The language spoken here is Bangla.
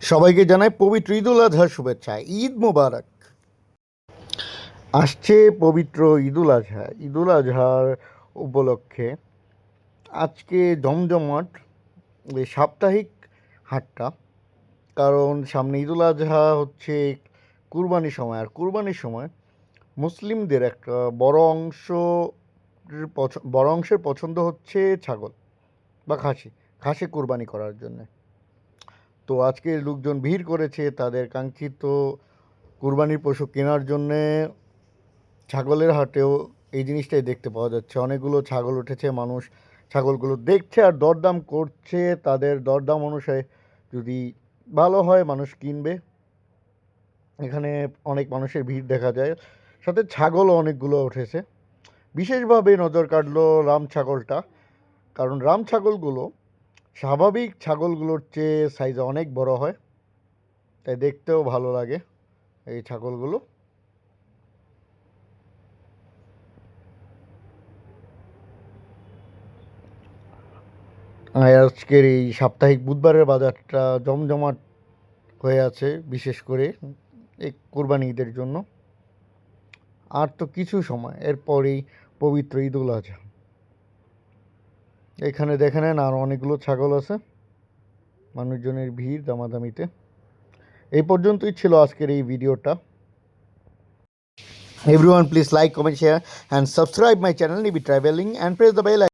সবাইকে জানাই পবিত্র ঈদুল আজহার শুভেচ্ছা। ঈদ মোবারক। আসছে পবিত্র ঈদুল আজহার উপলক্ষে আজকে জমজমাট এই সাপ্তাহিক হাটটা। কারণ সামনে ঈদুল আজহা হচ্ছে কুরবানির সময়, আর কুরবানির সময় মুসলিমদের একটা বড় অংশের পছন্দ হচ্ছে ছাগল বা খাসি কুরবানি করার জন্যে। তো আজকে লোকজন ভিড় করেছে তাদের কাঙ্ক্ষিত কুরবানির পশু কেনার জন্যে। ছাগলের হাটেও এই জিনিসটাই দেখতে পাওয়া যাচ্ছে, অনেকগুলো ছাগল উঠেছে, মানুষ ছাগলগুলো দেখছে আর দরদাম করছে। তাদের দরদাম অনুসারে যদি ভালো হয় মানুষ কিনবে। এখানে অনেক মানুষের ভিড় দেখা যায়, সাথে ছাগলও অনেকগুলো উঠেছে। বিশেষভাবে নজর কাটলো রাম ছাগলটা, কারণ রাম ছাগলগুলো স্বাভাবিক ছাগলগুলোর চেয়ে সাইজে অনেক বড় হয়, তাই দেখতেও ভালো লাগে এই ছাগলগুলো। আর আজকের এই সাপ্তাহিক বুধবারের বাজারটা জমজমাট হয়ে আছে, বিশেষ করে এই কোরবানি ঈদের জন্য। আর তো কিছু সময় এরপরেই পবিত্র ঈদুল আজহা। এখানে দেখে নেন আর অনেকগুলো ছাগল আছে, মানুষজনের ভিড় দামাদামিতে। এই পর্যন্তই ছিল আজকের এই ভিডিওটা। Everyone please like, comment, share and subscribe my channel Nibi Traveling and press the bell icon.